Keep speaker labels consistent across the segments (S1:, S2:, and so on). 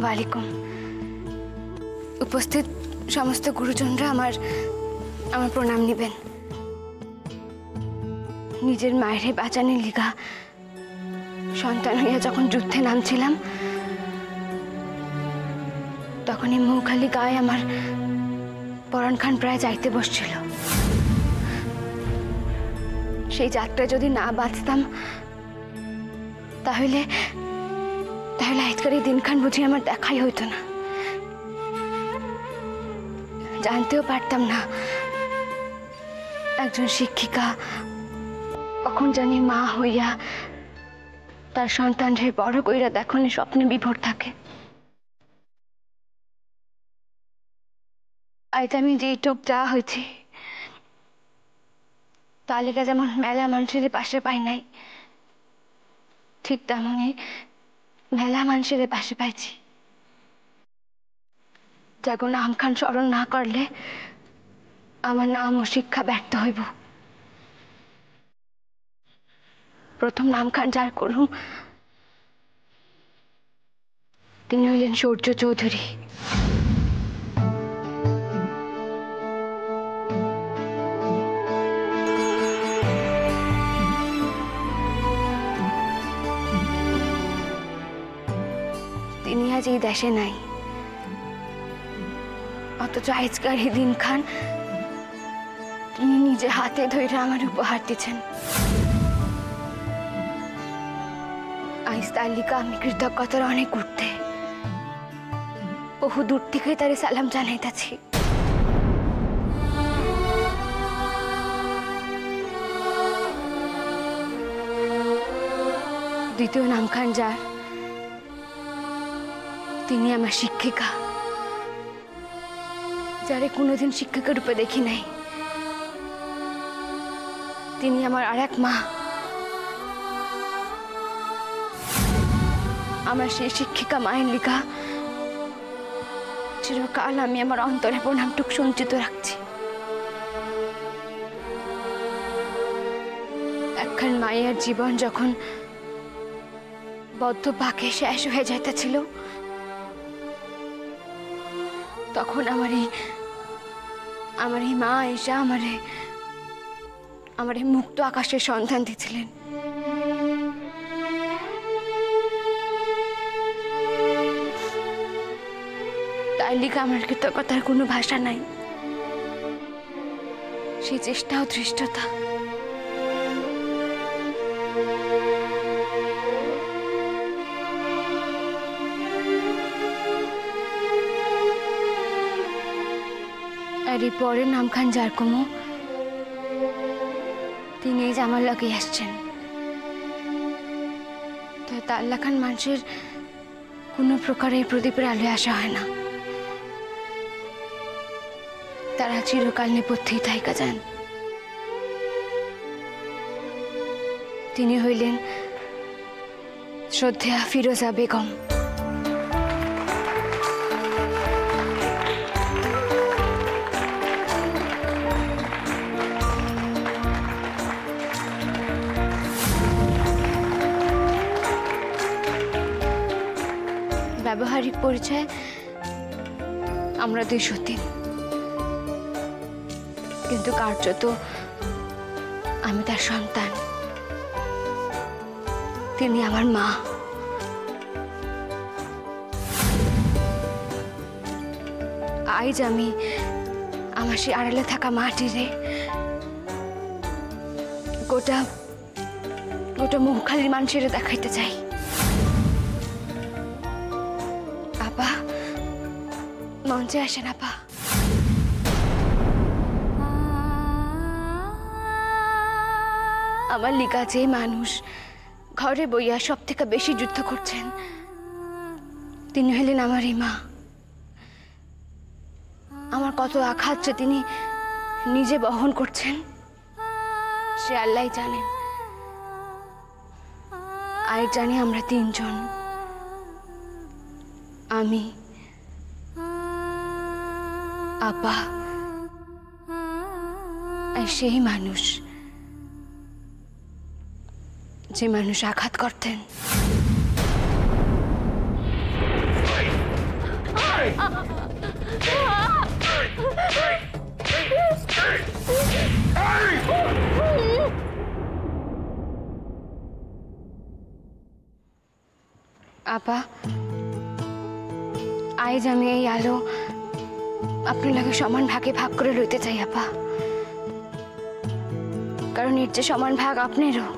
S1: আসসালামু আলাইকুম। উপস্থিত সমস্ত গুরুজনরা আমার প্রণাম নেবেন। নিজের মায়ের বাঁচানোর লিগা সন্তান হইয়া যখন যুদ্ধে নামছিলাম তখনই মৌখালি গায়ে আমার পরাণ খান প্রায় যাইতে বসছিল। সেই যাত্রা যদি না বাঁচতাম তাহলে আজকের এই দিনখান বুঝি আমার দেখাই হইতো না। জানতেও পারতাম না একজন শিক্ষিকা কখন জানি মা হইয়া তার সন্তানকে বড় কইরা দেখনে স্বপ্নে বিভোর থাকে। আজ আমি যেটুক যা হয়েছি তালিকা যেমন মেলা মানুষের পাশে পাই নাই, ঠিক তেমনি মেলা মানুষের পাশে পাইছি। যাগো নাম খান স্মরণ না করলে আমার নাম ও শিক্ষা ব্যর্থ হইব। প্রথম নাম খান যার করুম তিনি হইলেন সূর্য চৌধুরী। তিনি আজ এই দেশে নাই, অথচ আজকার এই দিন খান তিনি নিজে হাতে ধরে আমার উপহার দিচ্ছেন। আজ তার লিগা আমি কৃতজ্ঞতার অনেক উঠতে বহু দূর থেকে তারে সালাম জানাইতেছি। দ্বিতীয় নাম খান যার তিনি আমার শিক্ষিকা, যারে কোনোদিন শিক্ষিকা রূপে দেখি নাই। তিনি আমার আর এক মা। আমার সেই শিক্ষিকা মায়ের লিখা চিরকাল আমি আমার অন্তরে প্রণামটুক সঞ্চিত রাখছি। একখান মায়ের জীবন যখন বদ্ধ পাকে শেষ হয়ে যাইতেছিল তখন আমার এই মা এসে আমার মুক্ত আকাশের সন্ধান দিয়েছিলেন। তাই লিখে আমার কৃতজ্ঞতার কোনো ভাষা নাই। সেই চেষ্টা ও ধৃষ্টতা এরই পরে নাম খান যার কমো তিনি এই যে আমার লগে আসছেন। তো তার লেখান মানুষের কোনো প্রকারে প্রদীপের আলোয় আসা হয় না, তারা চিরকাল নেপথ্যেই থাইকা যান। তিনি হইলেন শ্রদ্ধেয়া ফিরোজা বেগম। ব্যবহারিক পরিচয় আমরা দুই সতীন, কিন্তু কার্যত আমি তার সন্তান। তিনি আমার মা। আজ আমি আমার সেই আড়ালে থাকা মাটিরে গোটা মৌখালির মানুষের দেখাইতে চাই। আপা মঞ্চে আসেন আপা। আমার লিগা যে মানুষ ঘরে বইয়া সব থেকে বেশি যুদ্ধ করছেন তিনি হলেন আমার এই মা। আমার কত আঘাত যে তিনি নিজে বহন করছেন সে আল্লাহই জানেন। আর জানি আমরা তিনজন, আমি, আপা আর সেই মানুষ যে মানুষ আঘাত করতেন। আপা আজ আমি এই আলো আপনার লাগে সমান ভাগে ভাগ করে লইতে চাই আপা, কারণ এর যে সমান ভাগ আপনারও।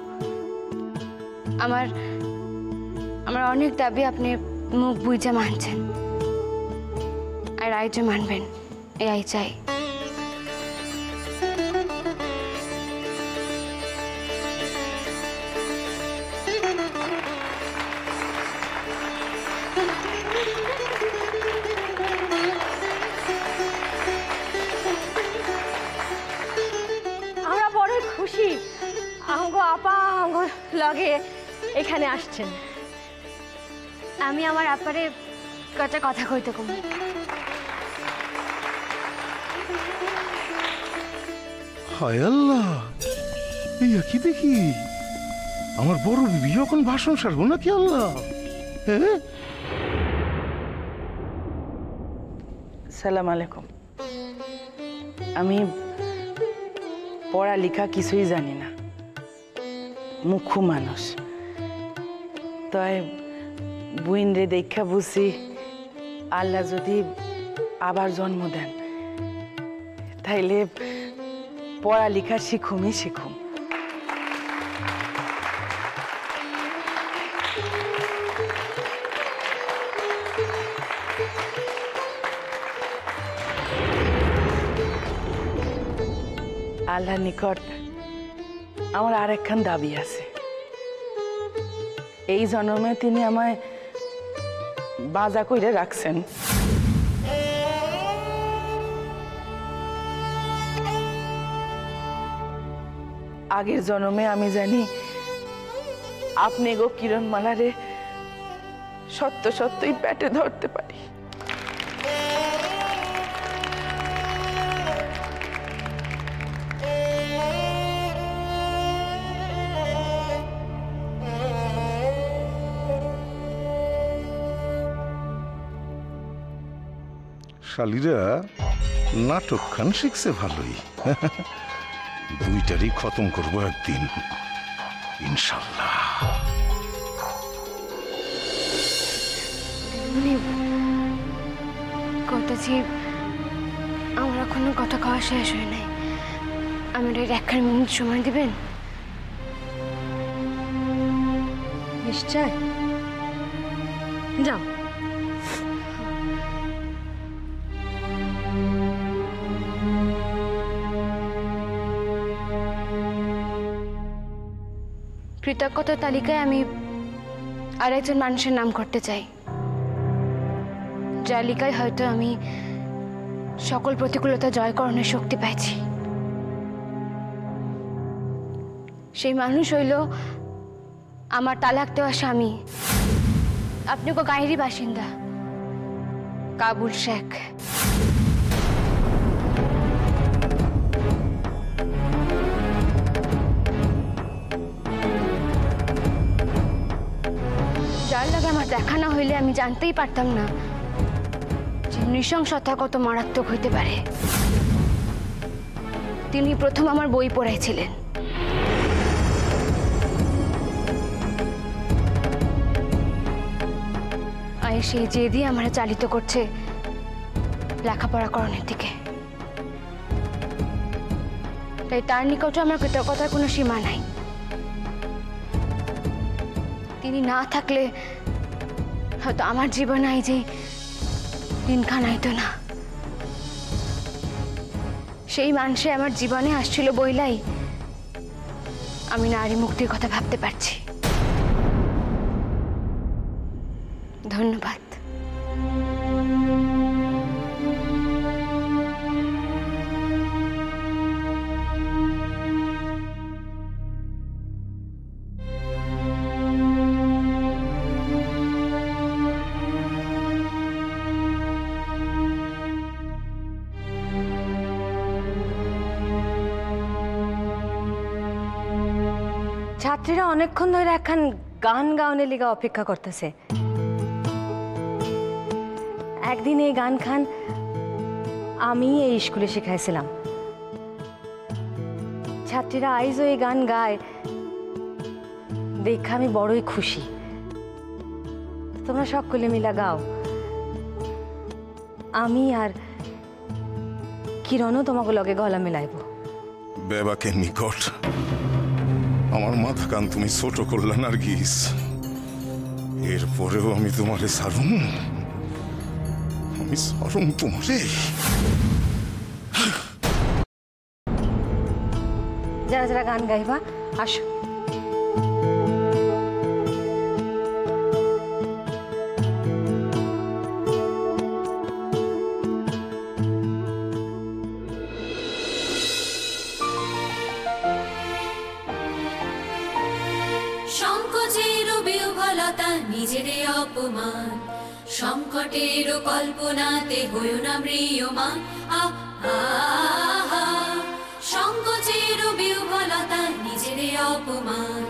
S1: আমার আমার অনেক দাবি আপনি মুখ বুঝে মানছেন, আর আইজও মানবেন, এই চাই।
S2: আমরা বড় খুশি আঙ্গ আপা আঙ্গ লগে এখানে আসছেন।
S1: আমি আমার আপারে কটা কথা কইতে কম।
S3: হায় আল্লাহ, ইয়া কি দেখি, আমার বড় বিবি এখন ভাষণ সারবো নাকি? আল্লাহ, হ্যাঁ।
S4: সালাম আলাইকুম। আমি পড়ালেখা কিছুই জানি না, মুখ্য মানুষ, তাই বুইন রে দেখা বুঝি আল্লাহ যদি আবার জন্ম দেন তাইলে পড়ালেখা শিখুমই শিখুম। আল্লাহর নিকট আমার আর একখান দাবি আছে। এই জন্মে তিনি আমায় বাজা কইরে রাখছেন, আগের জন্মে আমি জানি আপনি গো কিরণমালারে সত্য সত্যই পেটে ধরতে পারি।
S3: শালিরা নাটক খান শিখছে ভালোই, দুইটারই খতম করবো একদিন ইনশাল্লাহ।
S1: কতছি আমার এখনো কথা খাওয়া শেষ হয় নাই, আমার এর 1 মিনিট সময় দিবেন?
S2: নিশ্চয়, যাও।
S1: কৃতজ্ঞতার তালিকায় আমি আরেকজন মানুষের নাম করতে চাই, যার লিকায় হয়তো আমি সকল প্রতিকূলতা জয়করণের শক্তি পাইছি। সেই মানুষ হইল আমার তালাক দেওয়া স্বামী, আপনি গো গায়েরই বাসিন্দা কাবুল শেখ। যার লাগে আমার দেখা না হইলে আমি জানতেই পারতাম না যে নৃশংসতা কত মারাত্মক হইতে পারে। তিনি প্রথম আমার বই পড়াইছিলেন, আর সেই জেদি আমার চালিত করছে লেখাপড়া করণের দিকে। তাই তার নিকটে আমার কৃতজ্ঞতার কোনো সীমা নাই। তিনি না থাকলে হয়তো আমার জীবনে এই যে দিনখান আইতো না। সেই মানুষে আমার জীবনে আসছিল বইলাই আমি নারী মুক্তির কথা ভাবতে পারছি। ধন্যবাদ।
S2: ছাত্রীরা অনেকক্ষণ ধরে একখান গান গাওয়ানোর লিগা অপেক্ষা করতেছে। একদিন এই গান খান আমি এই স্কুলে শেখাইছিলাম। ছাত্রীরা আইজও এই গান গায় দেখা আমি বড়ই খুশি। তোমরা সকলে মিলা গাও, আমি আর কিরণও তোমাকে লগে গলা মিলাইব।
S3: বেবাকে নিকট আমার মাথা কান তুমি ছোট করলে নার্গিস, এরপরেও আমি তোমারে সারুম, আমি সারুম তোমারে।
S2: যারা যারা গান গাইবা আসো।
S5: সংকোচের বিহ্বলতা নিজেরে অপমান, সংকটের কল্পনাতে হইও না ম্রিয়মান। সংকোচের বিহ্বলতা নিজেরে অপমান,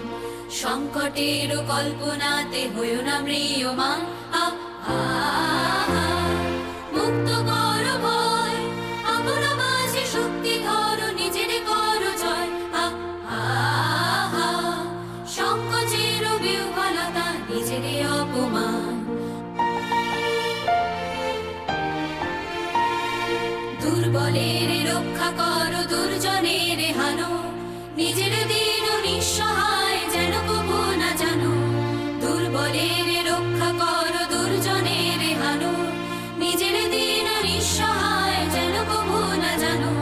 S5: সংকটের কল্পনাতে হইও না ম্রিয়মান। মুক্ত কর ভয়, আপন মাঝে শক্তি ধরো, নিজেরে করো জয়। সংকোচের বিহ্বলতা নিজেরে অপমান, দুর্বলের রক্ষা করো, দুর্জনের হানো, নিজের দিন নিঃসহায় যেন কবু না জানো। দুর্বলের রক্ষা করো, দুর্জনের হানো, নিজের দিন নিঃসহায় যেন কবু না জানো।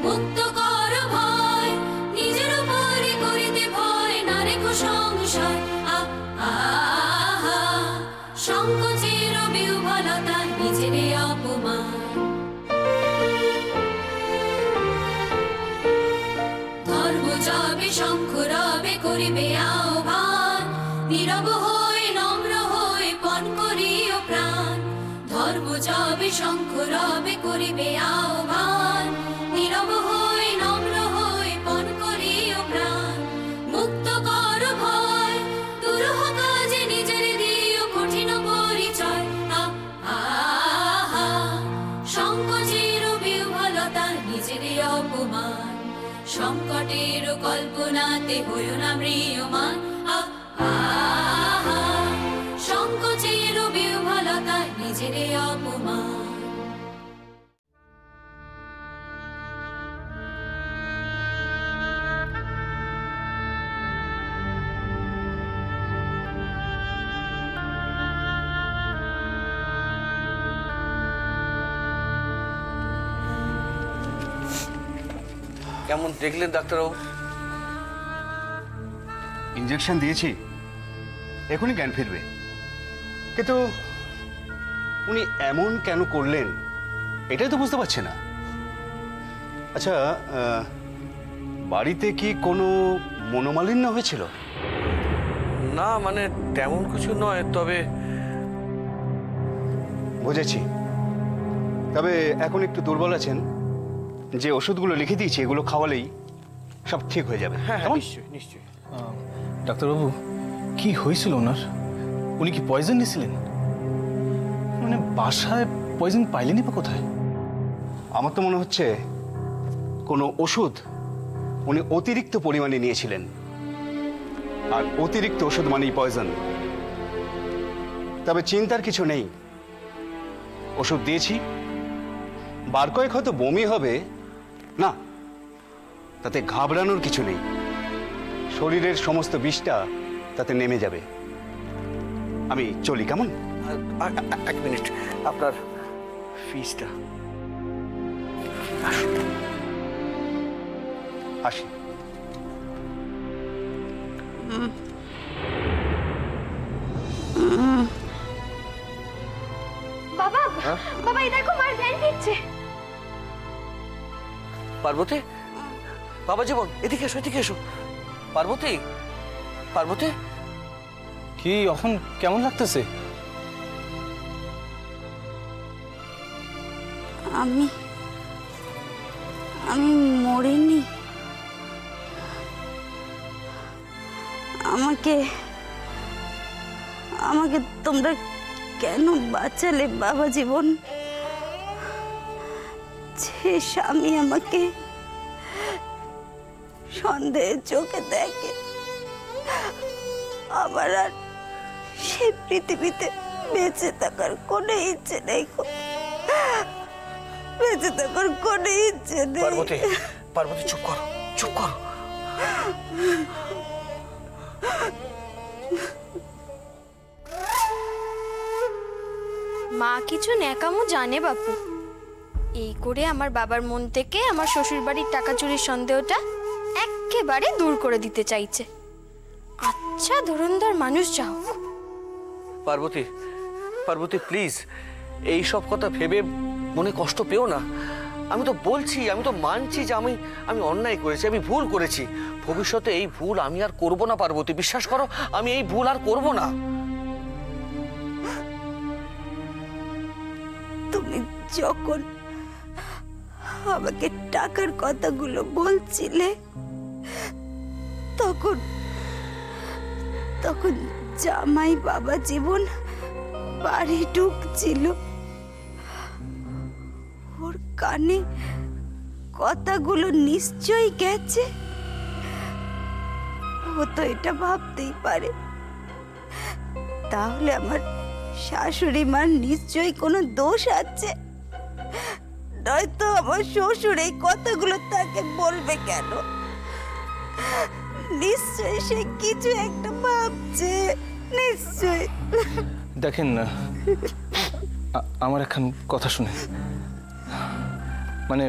S5: মুক্ত করো ভয়, নিজের উপরে করিতে ভয়, না রেখো সংশয়। সংকোচের বিহ্বলতা নিজেরে অপমান, ধর্ম যাবে শঙ্খ রবে করিবে আহ্বান, নীরব হয়ে নম্র হয়ে পণ করিও প্রাণ। ধর্ম যাবে শঙ্খ রবে করিবে আহ্বান, নীরব হয়ে নম্র হয়ে পণ করিও প্রাণ। মুক্ত কর ভয়, দুরূহ কাজে নিজের দিও কঠিন পরিচয়। সংকোচের বিহ্বলতা নিজেরে অপমান, সংকটের কল্পনাতে হইও না ম্রিয়মান। সংকোচের বিহ্বলতা নিজেরে অপমান।
S6: কেমন দেখলেন ডাক্তারবাবু?
S7: ইঞ্জেকশন দিয়েছি, এখনই জ্ঞান ফিরবে। কিন্তু উনি এমন কেন করলেন এটাই তো বুঝতে পারছি না। আচ্ছা, বাড়িতে কি কোনো মনোমালিন্য হয়েছিল?
S6: না, মানে তেমন কিছু নয়, তবে
S7: বুঝেছি। তবে এখন একটু দুর্বল আছেন, যে ওষুধগুলো লিখে দিয়েছি এগুলো খাওয়ালেই সব ঠিক হয়ে যাবে।
S6: হ্যাঁ,
S7: কেমন?
S6: নিশ্চয়ই নিশ্চয়ই।
S8: ডাক্তারবাবু, কি হয়েছিল ওনার? উনি কি পয়জন নিয়েছিলেন? মানে বাসায় পয়জন পাইলেনই বা কোথায়?
S7: আমার তো মনে হচ্ছে কোনো ওষুধ উনি অতিরিক্ত পরিমাণে নিয়েছিলেন, আর অতিরিক্ত ওষুধ মানেই পয়জন। তবে চিন্তার কিছু নেই, ওষুধ দিয়েছি, বার কয়েক হয়তো বমি হবে না, তাতে ঘাবড়ানোর কিছু নেই। শরীরের সমস্ত বিষটা তাতে নেমে যাবে। আমি চলি, কেমন?
S6: এক মিনিট, আপনার ফিসটা।
S7: আসি।
S1: বাবা, বাবা এই দেখো মার জ্ঞান ফিরছে।
S6: পার্বতী, বাবা জীবন, এদিকে এসো, এদিকে এসো। পার্বতী, পার্বতী,
S8: কি এখন কেমন লাগতেছে?
S9: আমি আমি মরিনি। আমাকে আমাকে তোমরা কেন বাঁচালে বাবা জীবন? যে স্বামী আমাকে সন্দেহের চোখে দেখে, আমার আর সেই পৃথিবীতে বেঁচে থাকার কোনো ইচ্ছে নেই। বেঁচে থাকার কোনো ইচ্ছে নেই।
S6: পার্বতী, পার্বতী চুপ করো, চুপ করো।
S10: মা কিছু ন্যাকামো জানে বাপু। এই করে আমার বাবার মন থেকে আমার শ্বশুর বাড়ির টাকা চুরির সন্দেহটা একেবারে দূর করে দিতে চাইছে। আচ্ছা ধরুনদার মানুষ যাও।
S6: পার্বতী, পার্বতী প্লিজ এই সব কথা ভেবে মনে কষ্ট পেও না। আমি তো বলছি, আমি তো মানছি যে আমি অন্যায় করেছি, আমি ভুল করেছি। ভবিষ্যতে এই ভুল আমি আর করব না পার্বতী, বিশ্বাস করো আমি এই ভুল আর করব না।
S9: তুমি যখন আমাকে টাকার কথাগুলো বলছিলে তখন তখন জামাই বাবা জীবন বাড়ি ঢুকছিল। ওর কানে কথাগুলো নিশ্চয়ই গেছে। ও তো এটা ভাবতেই পারে তাহলে আমার শাশুড়ি মার নিশ্চয়ই কোনো দোষ আছে, নয়তো আমার শ্বশুর এই কথাগুলো তাকে বলবে কেন? নিশ্চয়ই সে কিছু একটা ভাবছে, নিশ্চয়ই।
S8: দেখেন না, আমার এখন কথা শুনে, মানে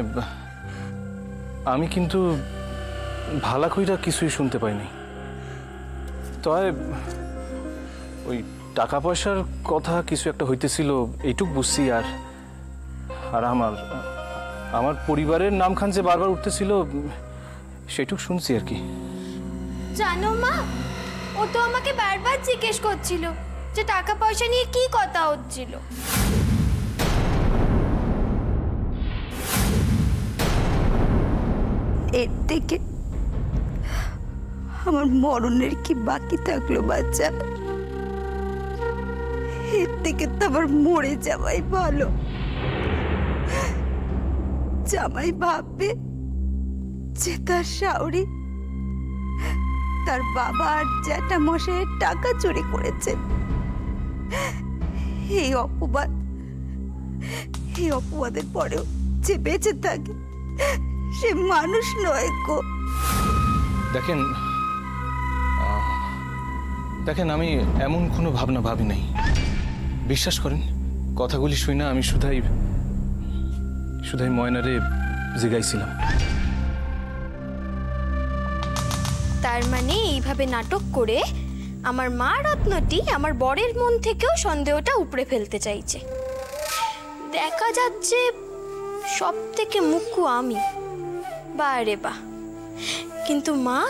S8: আমি কিন্তু ভালা কইরা কিছুই শুনতে পাইনি। তবে ওই টাকা পয়সার কথা কিছু একটা হইতেছিল এইটুক বুঝছি। আর আর আমার পরিবারের নামখান যে বারবার উঠতেছিল সেইটুক শুনছি আর কি।
S10: জানো মা, ও তো আমাকে বারবার জিজ্ঞেস করছিল যে টাকা পয়সা নিয়ে কি কথা হচ্ছিল।
S9: এর থেকে আমার মরণের কি বাকি থাকলো বাচ্চা? এর থেকে তো আবার মরে যাওয়াই ভালো। জামাই ভাববে যে তার শাওরি তার বাবা আর জ্যাঠা মশাইয়ের টাকা চুরি করেছে। এই অপবাদের পরেও যে বেঁচে থাকে সে মানুষ নয় গো।
S8: দেখেন দেখেন আমি এমন কোনো ভাবনা ভাবি নাই। বিশ্বাস করেন কথাগুলি শুই না, আমি শুধাই ময়নারে জিগাইছিলাম।
S10: তার মানে এইভাবে নাটক করে আমার মা রত্নটি আমার বরের মন থেকেও সন্দেহটা উপড়ে ফেলতে চাইছে। দেখা যাচ্ছে সব থেকে মুখ্য আমি। বারে বা, কিন্তু মা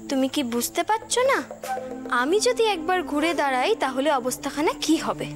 S10: তুমি কি বুঝতে পারছো না, আমি যদি একবার ঘুরে দাঁড়াই তাহলে অবস্থাখানা কি হবে?